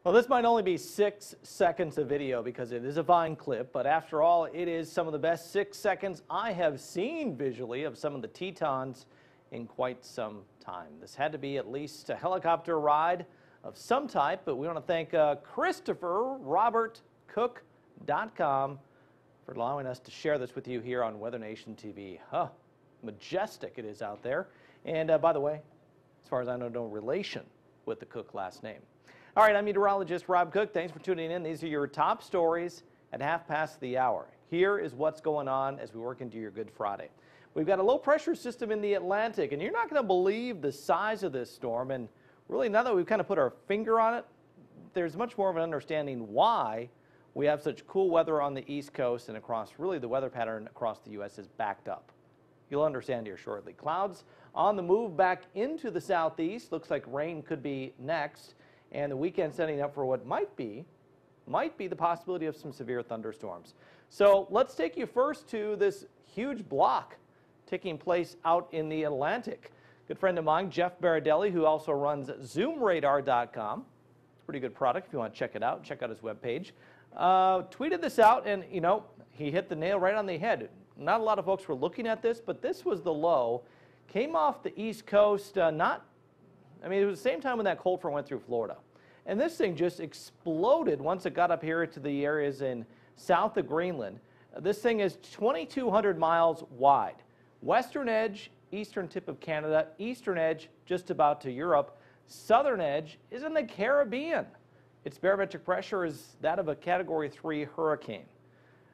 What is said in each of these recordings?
Well, this might only be 6 seconds of video because it is a Vine clip, but after all, it is some of the best 6 seconds I have seen visually of some of the Tetons in quite some time. This had to be at least a helicopter ride of some type, but we want to thank Christopher RobertCook.com for allowing us to share this with you here on Weather Nation TV. Huh, majestic it is out there. And by the way, as far as I know, no relation with the Cook last name. All right, I'm meteorologist Rob Cook. Thanks for tuning in. These are your top stories at half past the hour. Here is what's going on as we work into your Good Friday. We've got a low pressure system in the Atlantic, and you're not going to believe the size of this storm. And really, now that we've kind of put our finger on it, there's much more of an understanding why we have such cool weather on the East Coast and across really the weather pattern across the U.S. is backed up. You'll understand here shortly. Clouds on the move back into the southeast. Looks like rain could be next. And the weekend setting up for what might be the possibility of some severe thunderstorms. So let's take you first to this huge block taking place out in the Atlantic. Good friend of mine, Jeff Baradelli, who also runs ZoomRadar.com. Pretty good product if you want to check it out. Check out his webpage. Tweeted this out, and you know, he hit the nail right on the head. Not a lot of folks were looking at this, but this was the low. Came off the East Coast, it was the same time when that cold front went through Florida. And this thing just exploded once it got up here to the areas in south of Greenland. This thing is 2,200 miles wide. Western edge, eastern tip of Canada, eastern edge just about to Europe. Southern edge is in the Caribbean. Its barometric pressure is that of a Category 3 hurricane.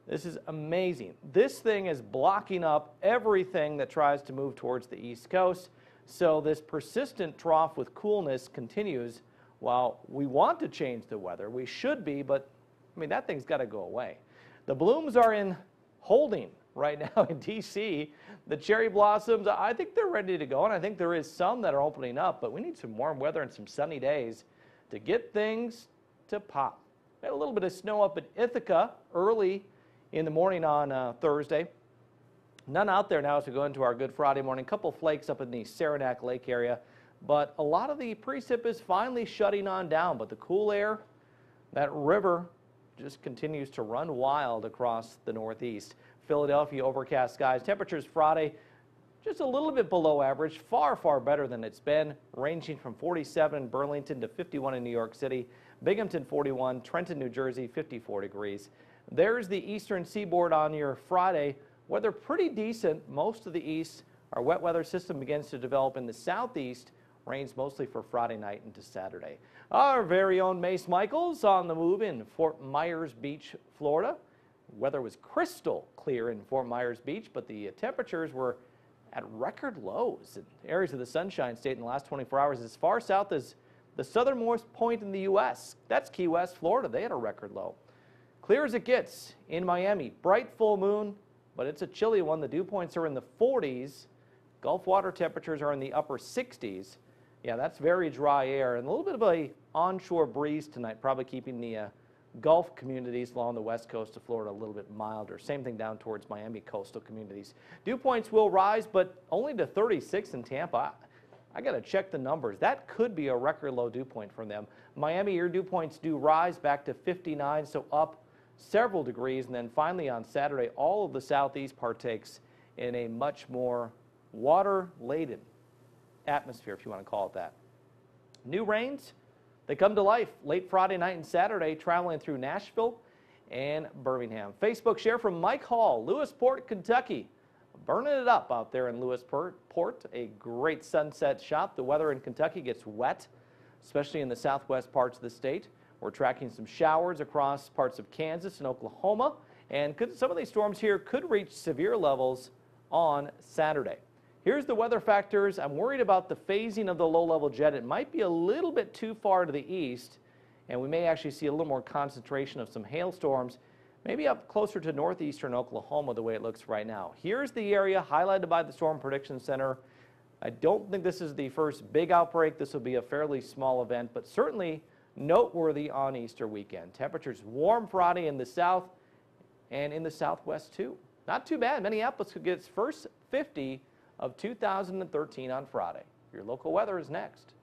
This is amazing. This thing is blocking up everything that tries to move towards the East Coast. So this persistent trough with coolness continues. While we want to change the weather, we should be, but that thing's got to go away. The blooms are in holding right now in D.C. The cherry blossoms, I think they're ready to go, and I think there is some that are opening up, but we need some warm weather and some sunny days to get things to pop. We had a little bit of snow up at Ithaca early in the morning on Thursday. None out there now as we go into our Good Friday morning. A couple flakes up in the Saranac Lake area. But a lot of the precip is finally shutting on down. But the cool air, that river just continues to run wild across the northeast. Philadelphia, overcast skies. Temperatures Friday just a little bit below average. Far, far better than it's been. Ranging from 47 in Burlington to 51 in New York City. Binghamton 41, Trenton, New Jersey 54 degrees. There's the eastern seaboard on your Friday. Weather pretty decent. Most of the east. Our wet weather system begins to develop in the southeast. Rains mostly for Friday night into Saturday. Our very own Mace Michaels on the move in Fort Myers Beach, Florida. Weather was crystal clear in Fort Myers Beach, but the temperatures were at record lows in areas of the Sunshine State in the last 24 hours as far south as the southernmost point in the U.S. That's Key West, Florida. They had a record low. Clear as it gets in Miami. Bright full moon, but it's a chilly one. The dew points are in the 40s. Gulf water temperatures are in the upper 60s. Yeah, that's very dry air and a little bit of a onshore breeze tonight, probably keeping the Gulf communities along the west coast of Florida a little bit milder. Same thing down towards Miami coastal communities. Dew points will rise, but only to 36 in Tampa. I got to check the numbers. That could be a record low dew point for them. Miami, your dew points do rise back to 59, so up several degrees. And then finally on Saturday, all of the southeast partakes in a much more water-laden atmosphere, if you want to call it that. New rains, they come to life late Friday night and Saturday, traveling through Nashville and Birmingham. Facebook share from Mike Hall, Lewisport, Kentucky. Burning it up out there in Lewisport, a great sunset shot. The weather in Kentucky gets wet, especially in the southwest parts of the state. We're tracking some showers across parts of Kansas and Oklahoma, and some of these storms here could reach severe levels on Saturday. Here's the weather factors. I'm worried about the phasing of the low-level jet. It might be a little bit too far to the east, and we may actually see a little more concentration of some hailstorms, maybe up closer to northeastern Oklahoma the way it looks right now. Here's the area highlighted by the Storm Prediction Center. I don't think this is the first big outbreak. This will be a fairly small event, but certainly noteworthy on Easter weekend. Temperatures warm Friday in the south and in the southwest too. Not too bad. Minneapolis could get its first 50 of 2013 on Friday. Your local weather is next.